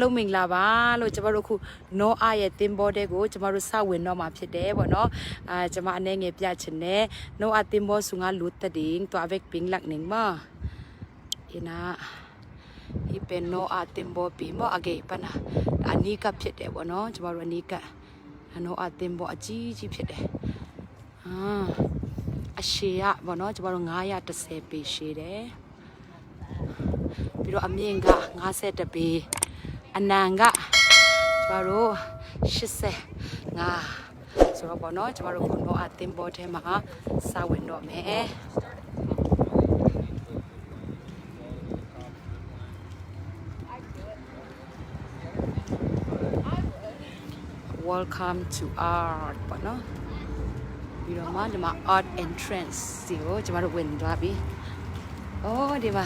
လုံးမင်္ဂလာပါလို့ကျမတို့ခုနောအားရဲ့တင်ဘောတဲ့ကိုကျမတို့စဝင်တော့မှာဖြစ်တယ်ပေါ့နော်ကျမအနေငယ်ပြချင်တယ်နောအားတင်ဘောဆုငါလူတ်တဲ့င်းตัว avec ping lak ning ma ina i pen no a timbo pi mo age pana ani ka ဖြစ်တယ်ပေါ့နော်ကျမတို့အနီးကနောa timbo အကြီးကြီးဖြစ်တယ်အရှည်ရပေါ့နော်ကျမတို့910ပေရှည်တယ်ပြီးတော့အမြင့်က50ပေအနံကကျမတို့85ဆိုတော့ပေါ့နော်ကျမတို့ခုနောအတင်ဘောထဲမှာစဝင်တော့မယ် Welcome to art ပေါ့နော်ပြီးတော့မှဒီမှာ art entrance စီကိုကျမတို့ဝင်သွားပြီ။အော်ဒီမှာ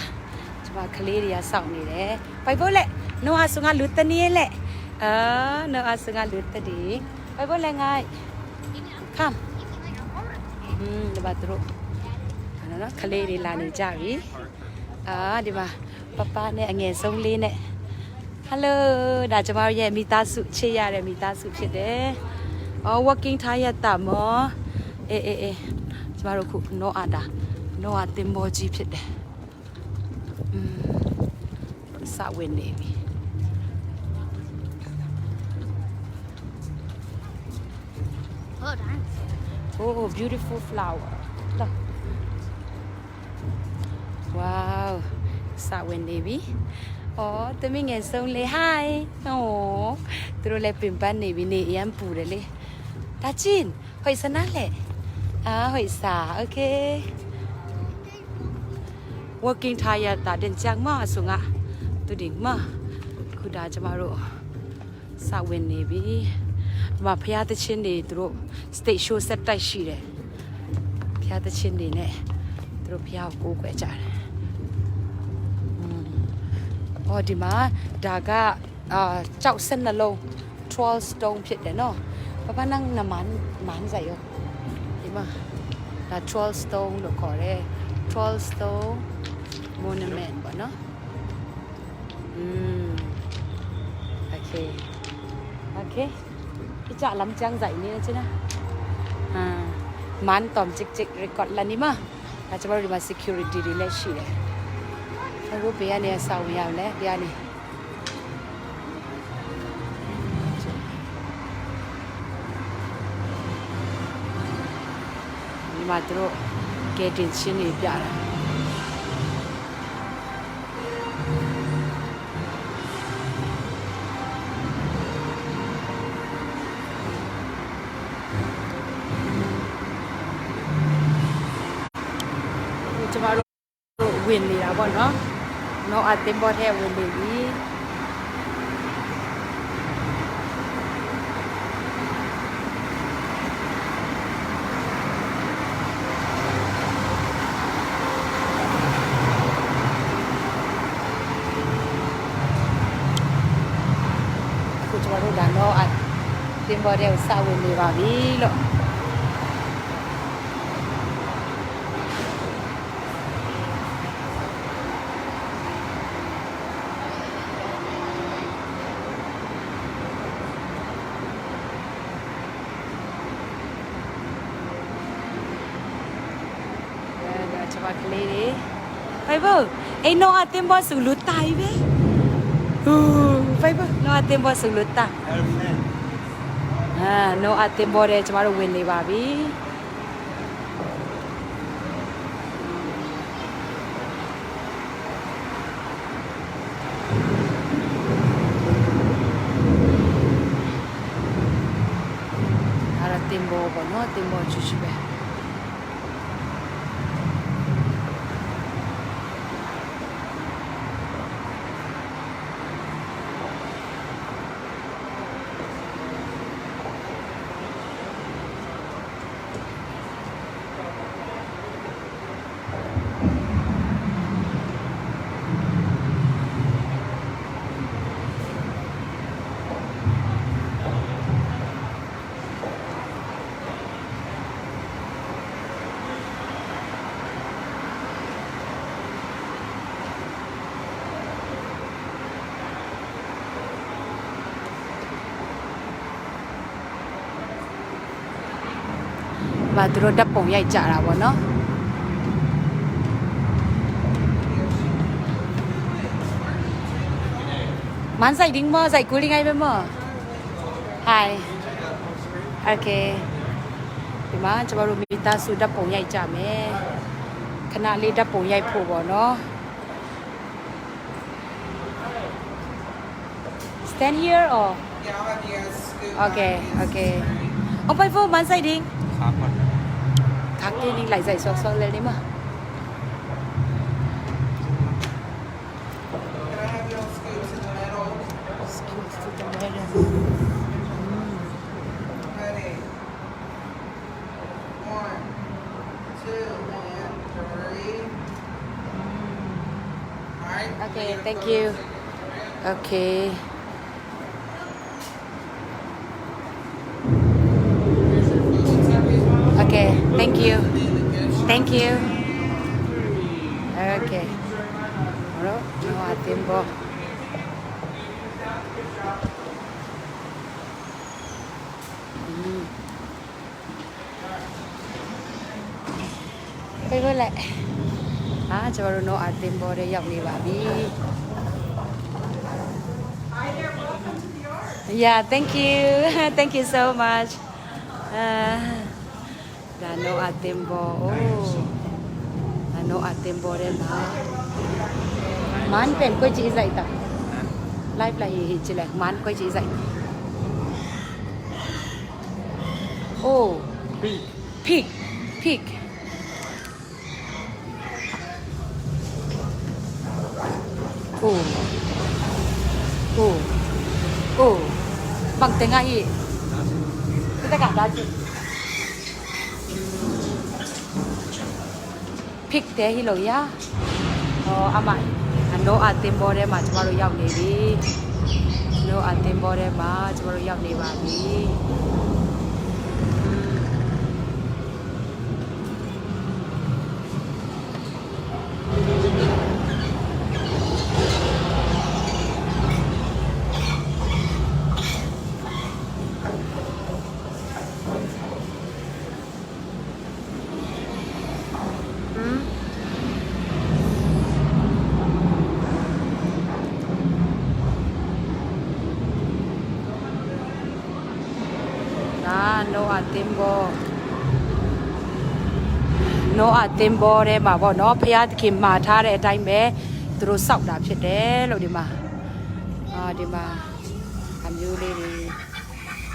ကျမကလေးတွေကစောင့်နေတယ်။ပိုက်ဖို့လက်နောအဆုငါလူတနီးလက်နောအဆုငါလူတဒီပိုက်ဖို့လက်ငါ come ဒီမှာတို့နော်ကလေးတွေလာနေကြပြီ။ဒီမှာပပနဲ့အငယ်ဆုံးလေးနဲ့ Hello ဒါကျမတို့ရဲ့မိသားစုချစ်ရတဲ့မိသားစုဖြစ်တယ်။ working ထားရတာမောအေးကျမတို့ခုနောအတာနောအတင်မောကြီးဖြစ်တယ်။စဝင်နေပြီ။ Oh beautiful flower. Wow စဝင်နေပြီ။တမင်းငယ်ဆုံးလေ hi သူတို့လည်းပင်ပန်းနေပြီနေအရန်ပူတယ်လေဒါချင်းဟိုစနာလေဟိုစာ okay working tired တာတင်ကြမှာဆိုငါသူဒီမှာခုဒါကျမတို့စဝင်နေပြီမဖျားသချင်းတွေသူတို့ stage show set တိုက်ရှိတယ်ဖျားသချင်းတွေနဲ့သူတို့ဖျားကိုကိုွယ်ကြတယ်ဒီမှာဒါကကြောက်စက်နှလုံး12 stone ဖြစ်တယ်နော်ပပနန်းနမန်ဇာယောဒီမှာဒါ12 stone လို့ခေါ်တယ်12 stone monument ပေါ့နော်okay ဒီကြလမ်းကျန်းဇိုင်နေချင်นะมันตอมจิกๆ record လာနေမှာဒါကျမတို့ဒီမှာ security တွေလည်းရှိတယ်အခုဘေးကနေဆောင်းရအောင်လဲဘေးကနေဒီမှာတို့ကဲတင်ချင်းနေပြတာကျမတို့ဝင်နေတာပေါ့နော်နောအတင်ဘောထဲဝင်နေပြီအခုကျမတို့ဒါနောအတင်ဘောထဲကိုစဝင်နေပါပြီလို့ကျမကလေးတွေဖိုင်ဘောအိမ်နောအတင်ဘောစုလူတိုင်ပဲဖိုင်ဘောနောအတင်ဘောစုလူတာနောအတင်ဘောတဲ့ကျမတို့ဝင်နေပါပြီအဲ့ဒါတင်ဘောပေါ့နော်တင်ဘောချူရှိပဲ မှာသူတို့ဓာတ်ပုံရိုက်ကြတာပေါ့နော်မန်ဆိုင်ဒင်းမဆိုင်ကူလင်းအိုင်ပဲမ Hi Okay ဒီမှာကျမတို့မိသားစုဓာတ်ပုံရိုက်ကြမယ်ခဏလေးဓာတ်ပုံရိုက်ဖို့ပေါ့နော် Stand here or Okay Okay เอาไปฟูมันใส่ดิ้งทักที่นี่ไหลใส่ซอกๆเลยนี่มาโอเค thank you โอเคOkay, thank you. Thank you. Okay. Alright, no atimbo. Cái với lại cho nó atimbo để dọc đi bà đi. Yeah, thank you. Thank you so much. Dano atimbo. Oh. Dano atimbo rin ha. Man pen ko chi dạy ta. Live lại chỉ là man ko chi dạy. Oh. Pig. Pig. Oh. Oh. Oh. Bằng tiếng Anh. Kita cả đã chứ. Pick there hi lo ya. Amai. No atimbo de ma chama ro yauk ni bi. No atimbo de ma chama ro yauk ni ba bi. No atimbo. No atimbo တဲ့မှာပေါ့နော်ဖျားသခင်မှာထားတဲ့အတိုင်းပဲသူတို့စောက်တာဖြစ်တယ်လို့ဒီမှာဒီမှာအမျိုးလေးတွေ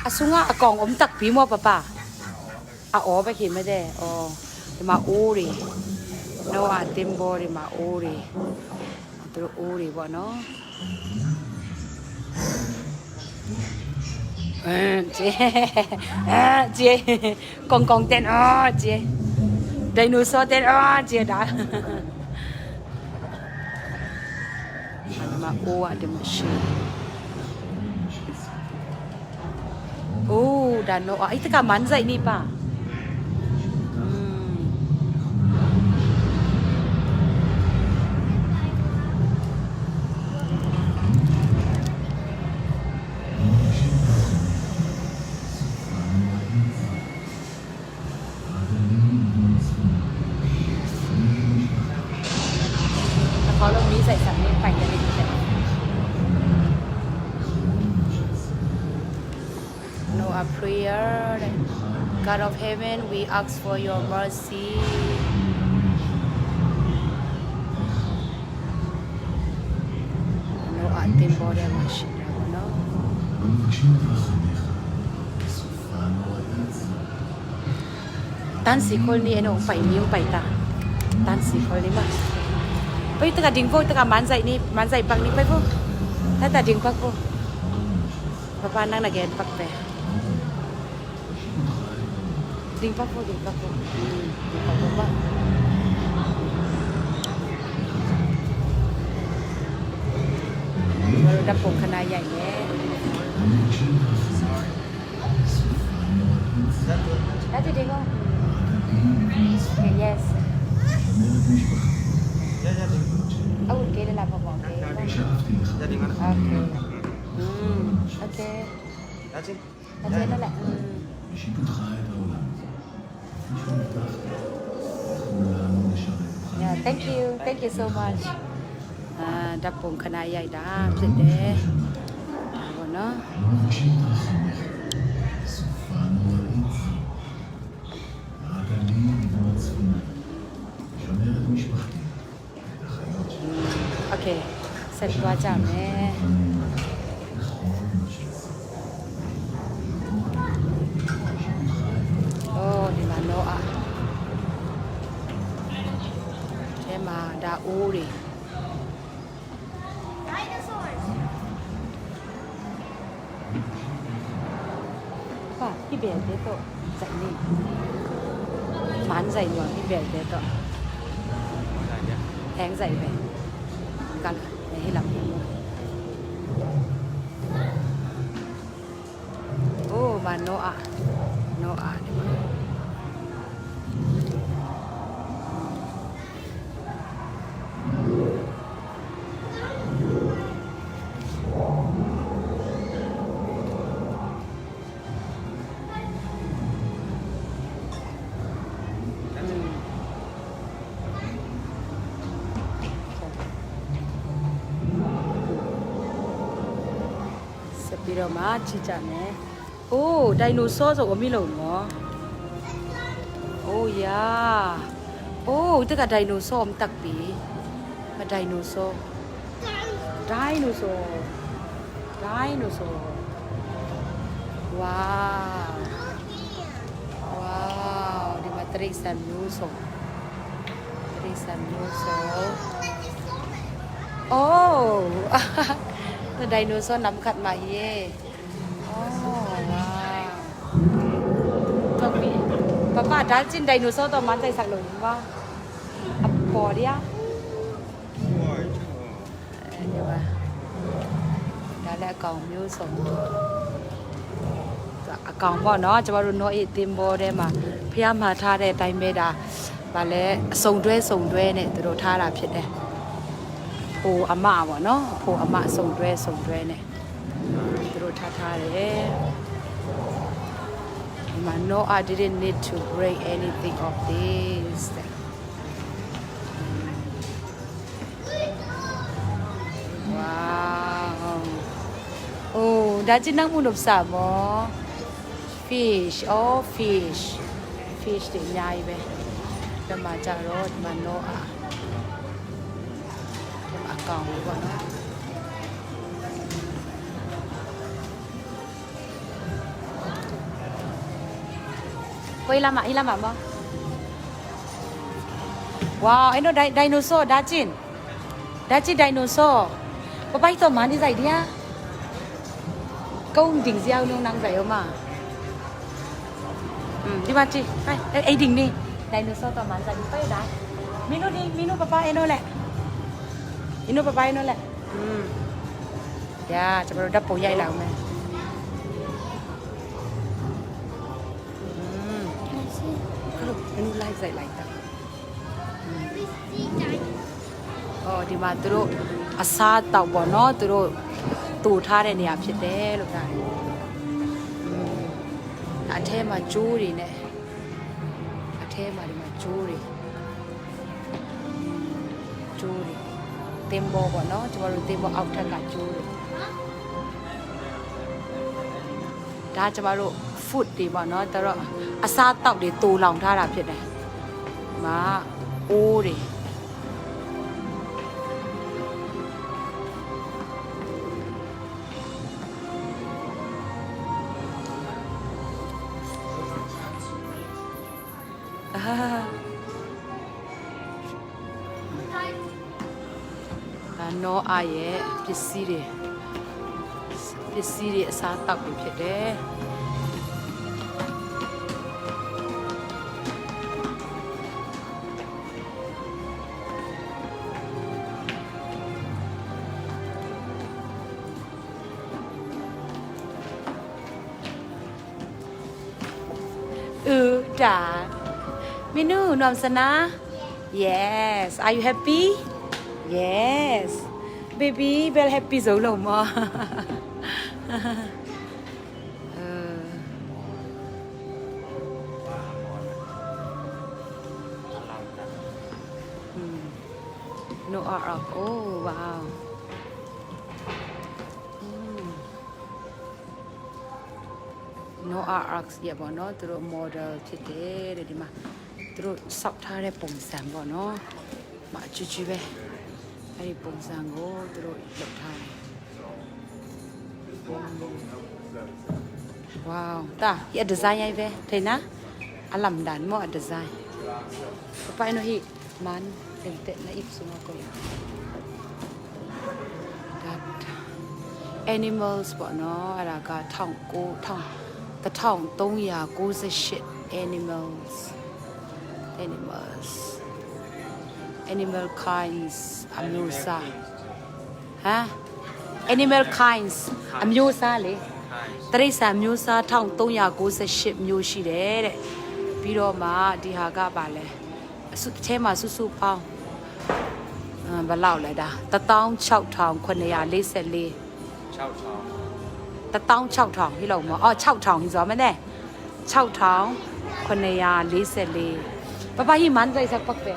အဆုငါအကောင်အုံးတက်ပြီးမောပပအော်ပဲခင်မဲ့တဲ့ဒီမှာအိုးတွေ No atimbo ဒီမှာအိုးတွေသူတို့အိုးတွေပေါ့နော်姐公公店姐 dinosaur 店姐打嘛哦的 machine oh dano itu kan manzai ni pa Kalau ni saya sambil panjang ni kita. No a prayer. God of heaven, we ask for your mercy. No a tempo de machine, no. Tan sikol ni ano pai miu pai ta. Tan sikol ni mah. Ôi tất cả đình vô tất cả mán dậy bằng đi phải vô tất cả đình bắc vô papa năng là ghen bắc về đình bắc vô đập bụng khăn ai dạy nhé đã chị đình không okay, yes Oh, okay, dah lapar bang. Jadi mana? Okay. Okay. Jadi. Jadi dah lah. Yeah, thank you so much ဓာတ်ပုံခဏရိုက်တာဖြစ်တယ်ဒါပေါ့နော် Okay ဆက်သွားကြမယ်ဒီမှာတော့ထဲမှာဒါအိုးတွေဟာဒီဘယ်တဲ့တော့စိုက်နေမန်စိုက်ရောဒီဘယ်တဲ့တော့แทงใส่ไปกันให้หลับโอ้มาโนอาดีมาပြီးတော့မှကြည့်ကြမယ်။အိုးဒိုင်နိုဆောဆိုအမိလုံးနော်။အိုးယာ။အိုးတကဒိုင်နိုဆောမတက်ပြီ။ဒိုင်နိုဆော။ဝါးဒီမှာတရိတ်ဆန်မျိုးစုံ။အိုးไดโนเสาร์นำขัดมาเย่อ๋อว้าวจบมีป้าด้านจินไดโนเสาร์ตัวมันใจสักหน่อยว่าอับปอดเนี่ยเดี๋ยวว่าได้แล้วกล่องมิวส่งกล่องบ่เนาะจะว่ารุ่นน้อยติมบ่ได้มาพยายามมาท่าได้ไดเมดาบาแล้วส่งด้วยเนี่ยตัวท่าละผิดเลยโออาม่าบ่เนาะโออาม่าส่งด้วยเนี่ยသူတို့ထားတယ်ဒီမှာ no I didn't need to break anything of this wow โอ้ဒါကျနမှုလို့စာမော fish fish တွေအများကြီးပဲဒီမှာကြတော့ဒီမှာ no Iအကောင်ပေါ့နော်ကိုလာမမဝါအဲ့တော့ဒိုင်နိုဆောဒါချင်းဒိုင်နိုဆောပပိုက်တော့မန်ဒီဆိုင်ဒီယာကုန်းတင်စရောက်လုံးနန်းဆိုင်ရောမဒီပါချီအဲ့ဒင်းနေဒိုင်နိုဆောတော့မန်ဆိုင်ဒီပဲဒါမင်းတို့ပပအဲ့တော့လေIno babae no le. Ya, coba udah poyai lah me. Kalau ini live saya live tak. Oh, di mana tu asal tahu bono tu thare ni apa sih deh lo kan. Ada mah juri ne. Ada mah di mana juri. တင်ဘောပေါ့နော်ကျမတို့တင်ဘောအောက်ထက်ကကျိုးတယ်ဒါကျမတို့ food တွေပေါ့နော်တော်အစားတောက်တွေတိုးလောင်ထားတာဖြစ်တယ်မာအိုးတွေနောအားရဲ့ပစ္စည်းတွေအစားတောက်တွေဖြစ်တယ်ဒါမင်းတို့နွမ်စနာ yes are you happy yes baby very happy ဇုံလုံးမ Noah Ark oh wow Noah Ark ရပါတော့သူတို့ model ဖြစ်တယ်တဲ့ဒီမှာသူတို့စောက်ထားတဲ့ပုံစံပေါ့နော်မအချူချူပဲအဲ့ဒီပုံစံကိုသူတို့လုပ်ထားတယ် wow တာရ design ရိုက်ပဲထိနာအလမ်ဒန်မော design ไปโนฮิมันเต็มๆนะอีกสุนัขก็อย่าง that animals ပေါ့နော်အဲ့ဒါက1398 animal kinds အမျိုးအစားဟမ် animal kinds အမျိုးအစားလေတရိစ္ဆာန်မျိုးစား1398မျိုးရှိတယ်တဲ့ပြီးတော့မှဒီဟာကပါလဲအထဲမှာစုပေါင်းဘယ်လောက်လဲဒါ16944 16000ဟိလောက်မအော်6000ဟိဆိုမနဲ့6944ပပဟိမန်ဆိုင်စပတ်ပဲ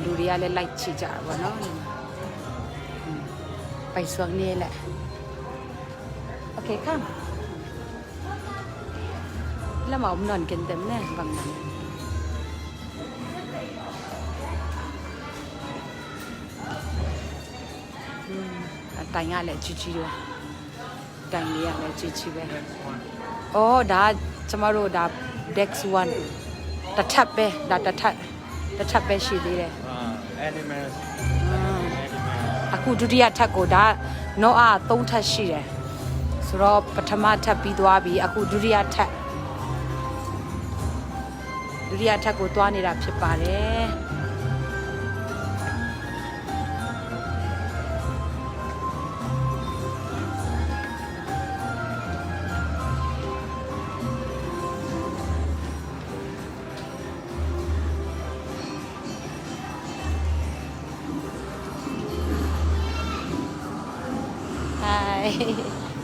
လူတွေကလည်းလိုက်ချကြတာပေါ့နော်ไปสวงนี่แหละโอเคค่ะแล้วหมอมนอนกันเต็มแน่บางนั้นတိုင်ရလဲချီချီတော့တိုင်လေးရလဲချီချီပဲအော်ဒါကျမတို့ဒါ Dex 1တစ်ထပ်ပဲဒါတစ်ထပ်ပဲရှိသေးတယ် animal အခုဒုတိယထပ်ကိုဒါနောအား3ထပ်ရှိတယ်ဆိုတော့ပထမထပ်ပြီးသွားပြီအခုဒုတိယထပ်ကိုသွားနေတာဖြစ်ပါတယ်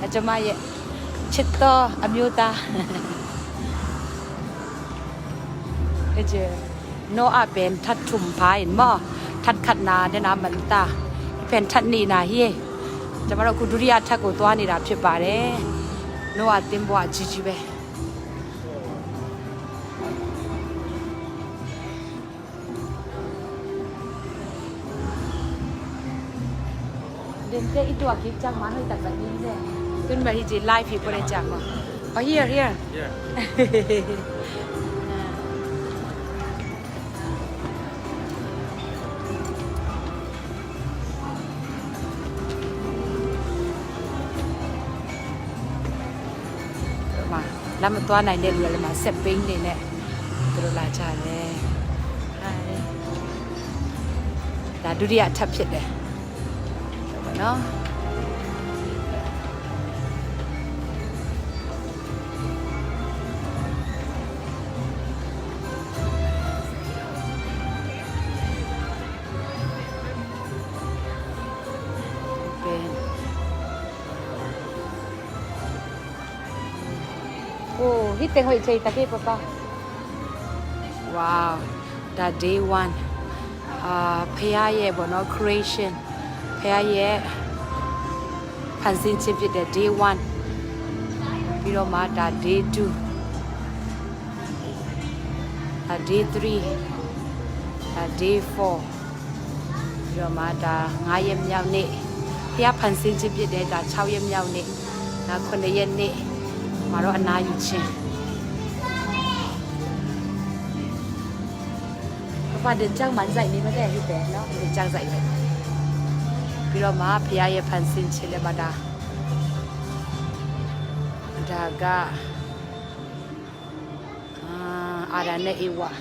အကျမရဲ့ချစ်တော်အမျိုးသားအကျနောအပင်ทัดထုံဖိုင်မောทัดခတ်နာတဲ့နာမန်တာပင်ทัดနေနာဟေကျမတို့ခုဒုတိယထပ်ကိုသွားနေတာဖြစ်ပါတယ်နောအတင်ဘွားကြီးကြီးပဲDente itu akik jang mana itu tak ni deh. Tun bari je live hi pore jang mo. Oh here. yeah มาแล้วมันตัวไหนเด่นเลยมาเซปปิ้งนี่แหละตัวลาชาเลยဒါဒုတိယထပ်ဖြစ်တယ်နော်โอ้ฮิตเต็งหอยใจตะเกียบป่ะว้าวဒါ day 1ဖះရဲ့ဘောနော် creation ဖះရဲ့ဖန်ဆင်းခြင်းဖြစ်တဲ့ day 1ပြီးတော့မှဒါ day 2ဒါ day 3ဒါ day 4ပြီးတော့မှဒါ9ရက်မြောက်နေ့ဖះဖန်ဆင်းခြင်းဖြစ်တဲ့ဒါ6ရက်မြောက်နေ့ဒါ9ရက်နေ့မှာတော့အနာယူခြင်းว่าเดินจ้างมันใส่นี่ไม่ได้ที่แต่เนาะเดินจ้างใส่เลยพี่เรามาพยายามพันสินเชลบาดาดากาอาราเนเอวะ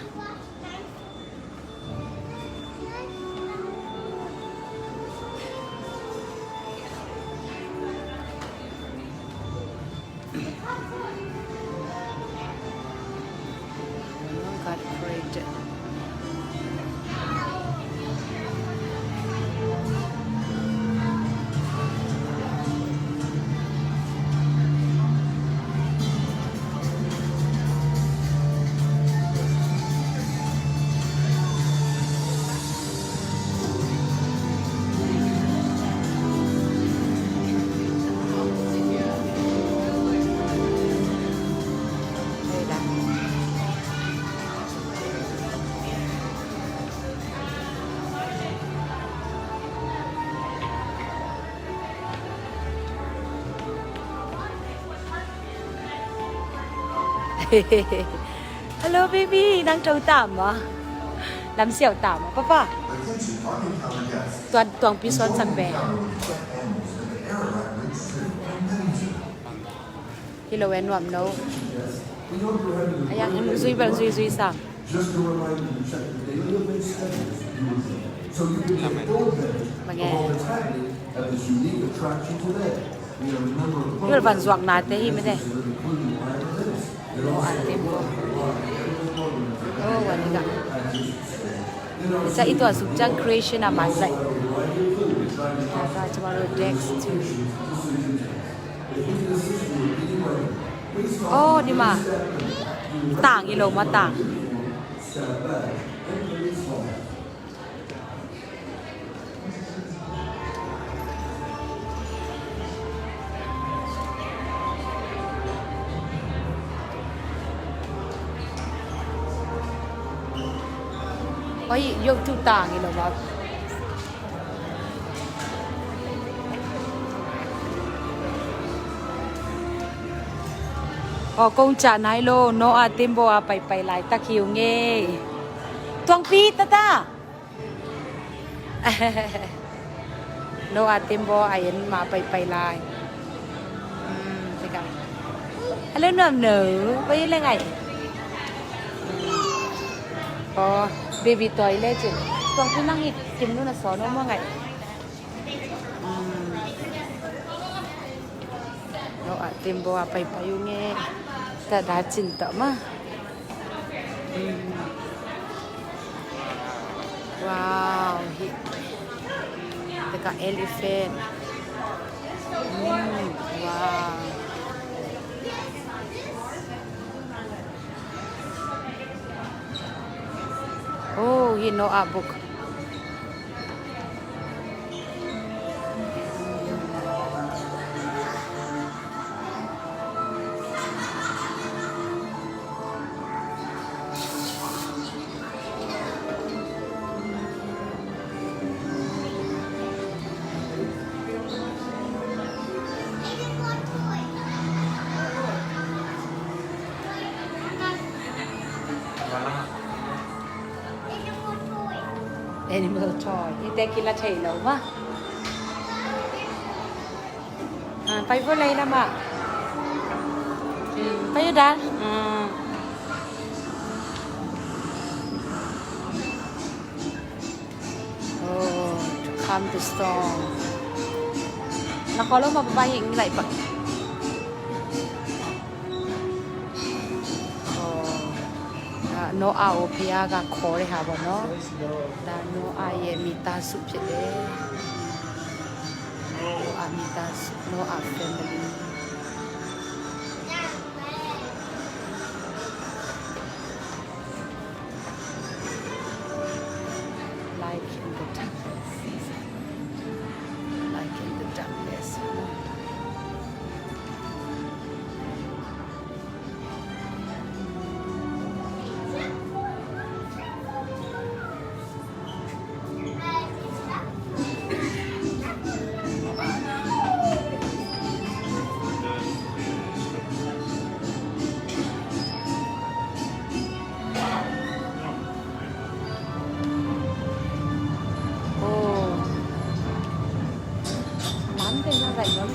Hello baby นั่งโทรตามวะลำเสี่ยวตามวะป้าตัวปีซ้อนสักแบบฮิโลเวนวมโนอยากให้มึงซุยแบบซุยสั่งมาไงนี่เป็นสวกนาเตะไม่ได้โอ้อันเต็มโอ้วันนี้ก็จะอีตัวสุดจัง creation อะมันเลยก็จะมาดู Dex 2โอ้นี่มาต่างอีโลมาต่างโอ้ยยกทุกต่างอีโลมาพอกงจานายโลโนอาติมโบอาไปลายตะคิวเงตวงปีตาตาโนอาติมโบอาเห็นมาไปลายใช่กันอะไรหนุ่มหนูไปยังไงพอเบบี้ตัวเล็กจิตวงพี่นั่งอีกจิมนู่นน่ะสอนว่าไงโนอาติมโบอาไปอยู่เงDah cinta mah. Wow, dekat elephant. Wow. Oh, he know a book. Animal toy. Ite kila chaylaw ma. Pa volay na ma. Payo da. Oh, to calm the storm. Nakolo mababaying like pa. No a o pia ga khore ha ba no da no a ye mita su phit de no a mita su no a family like in the darkness like in the darkness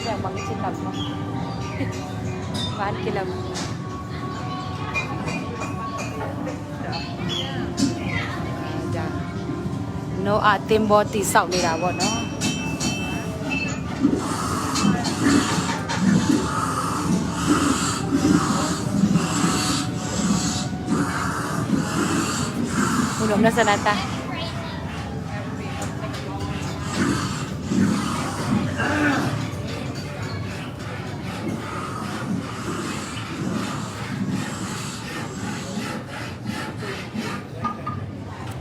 yang bang cinta mah, bahan kilam. No atim boti sau ni dah buat no. Belum dah sanata.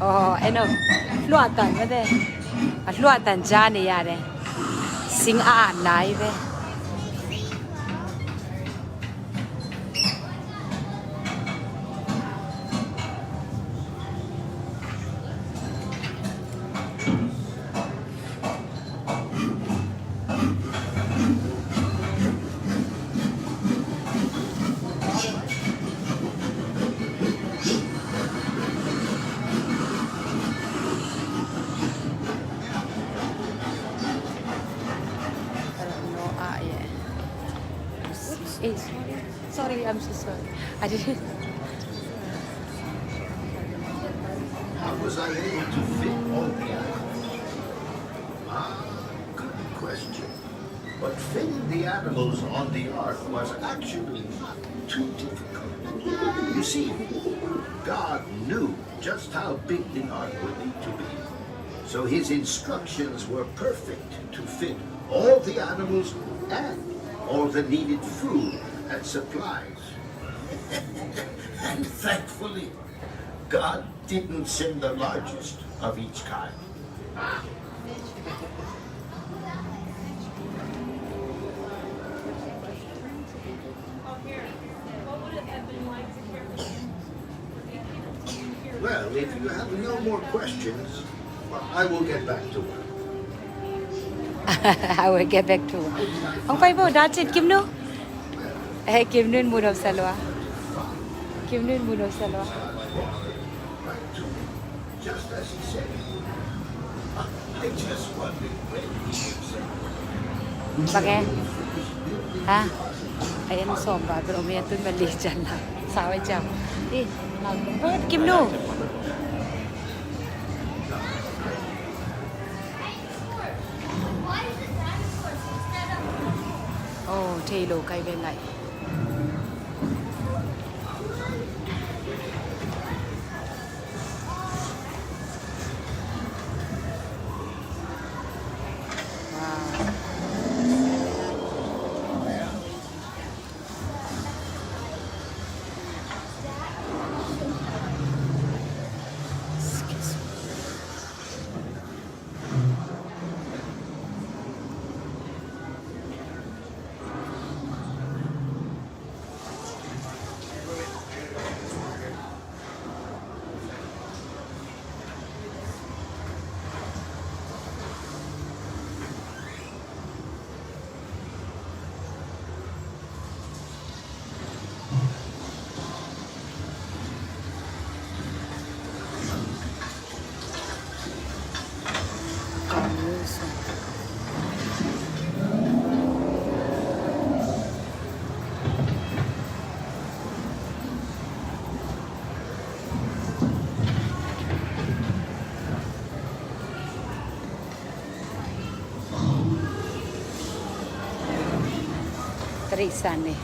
Oh, eno, luatan ba de? At luatan dyan niya de. Sing-aan na ibe. I'm so sorry. I didn't. How was I able to fit all the animals? Good question. But fitting the animals on the ark was actually not too difficult. You see, God knew just how big the ark would need to be. So his instructions were perfect to fit all the animals and all the needed food and supplies. And thankfully, God didn't send the largest of each kind. Well, if you have no more questions, I will get back to work. I will get back to. Ông phải vô đã chết Kim Nu. Kim Nu mua đồ salwa. Kim Nu mua đồ salwa. Just as he said. I just wondered when he would say. Bagay. Ha? Ayan somba pero may atun mali dyan na. Sawa dyan. Kim Nu. Oh, thay đồ cây bên này. Terisan nih.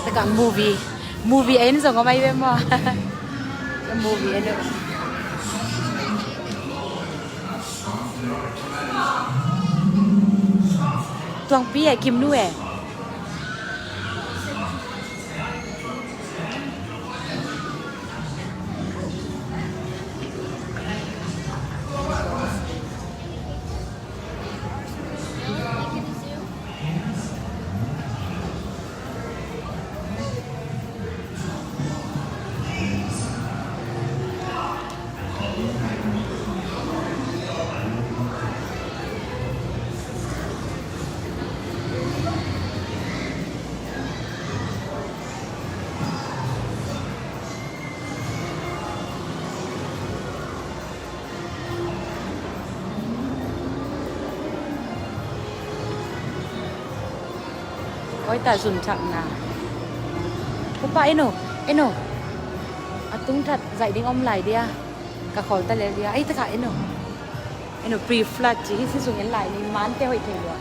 Tegang movie ayun so ngamay mo. Movie ano. Tuang pi Kim Nu Ôi ta dùng chậm nào. Không phải eno. Atung thật dạy đến ông lại đi à. Cả khỏi ta lấy đi à. Ấy tất cả eno. Eno pre-flood chỉ sử dụng lại nên mán theo hệ thống rồi.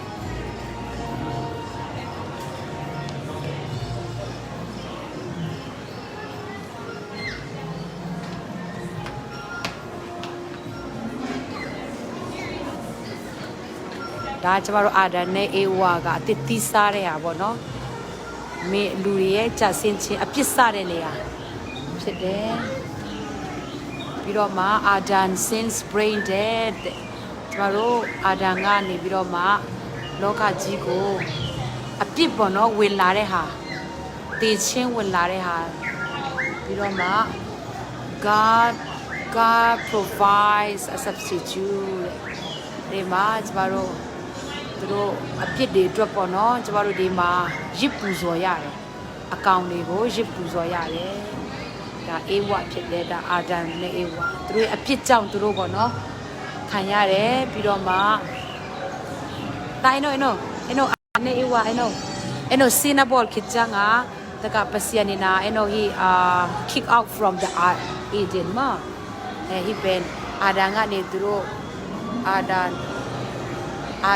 ဒါကျမတို့အာဒန်နဲ့အေဝါကအတစ်သီးစားတဲ့ဟာပေါ့နော်မေလူတွေရဲ့ကြာစင်ချင်းအပြစ်စားတဲ့နေရာဖြစ်တယ်ပြီးတော့မှအာဒန် since brain dead ကျမတို့အာဒန်ကနေပြီးတော့မှလောကကြီးကိုအပြစ်ပေါ့နော်ဝင်လာတဲ့ဟာတည်ချင်းဝင်လာတဲ့ဟာပြီးတော့မှ God provides a substitute ဒီမှာကျမတို့သူတို့အပြစ်တွေအတွက်ပေါ့နော်ကျမတို့ဒီမှာရစ်ပူဇော်ရတယ်အကောင်တွေကိုရစ်ပူဇော်ရတယ်ဒါအေဝါဖြစ်တယ်ဒါအာဒမ်နဲ့အေဝါသူတို့အပြစ်ကြောင့်သူတို့ပေါ့နော်ခံရတယ်ပြီးတော့မှတိုင်းနော်နဲ့အေဝါအဲ့နော်စင်နာဘောလ်ခစ်ချငါတကပစီယနီနာအဲ့နော် he kick out from the Eden မှာhe been အာဒမ်ကနေသူတို့အာ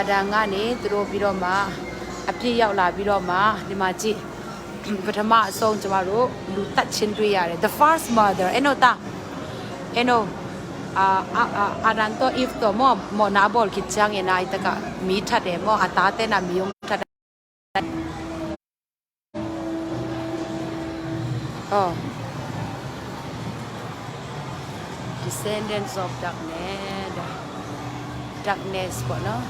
ဒမ်ကနေသူတို့ပြီးတော့မှအပြစ်ရောက်လာပြီးတော့မှဒီမှာကြည့်ပထမအဆုံးကျမတို့လူတတ်ချင်းတွေ့ရတယ် the first mother အဲ့နော်အာဒန်တော့ if တော့မောနာဘောလ်ခစ်ချငယ်နိုင်တကမီထတ်တယ်မောအသားတဲ့နာမီယုံထတ်oh descendants of darkness ပေါ့နော်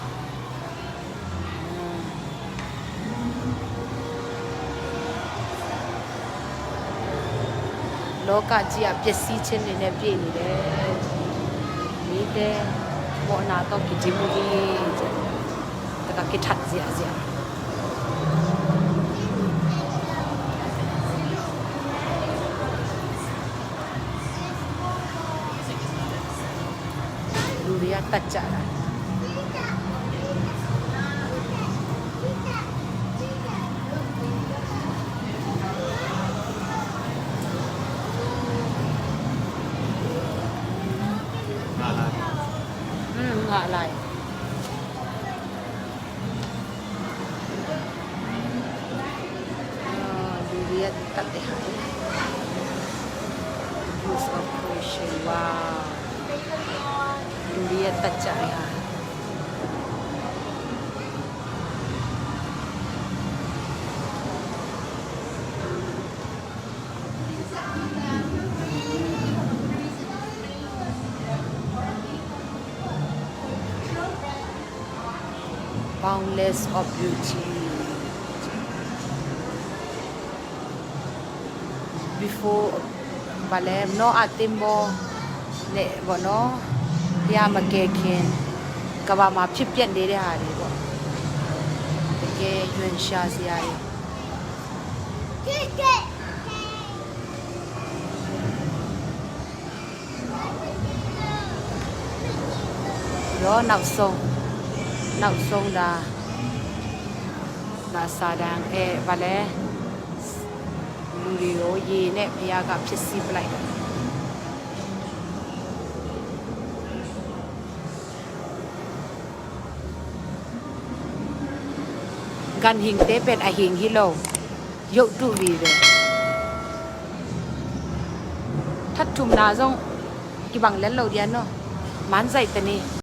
လောကကြီးကပျက်စီးခြင်းတွေနဲ့ပြည့်နေတယ်မိတဲ့ဘောနာတော့ကြည့်မှုကြီးတကကိထတ်စရာလူတွေကတတ်ကြတာငါလိုက်လူတွေကတတ်တဲ့ဟာ use operation wow လူတွေကတတ်ကြတဲ့ဟာboundless of beauty before balem no atimo ne bono ya makekin ka ba ma phit piatနေတဲ့ဟာတွေပေါ့တကယ်ရွှင်ရှားစရာတွေရောနောက်ဆုံးဒါစာတန်ဗာလဲလူတွေကိုရေနဲ့ဘုရားကဖြစ်စီပလိုက်กันหิงเตเป็นอาหิงฮิโลยกตุวีเลยทัดทุมนาซงกิบังเล่นโลเดียนเนาะมันใส่ตะนี่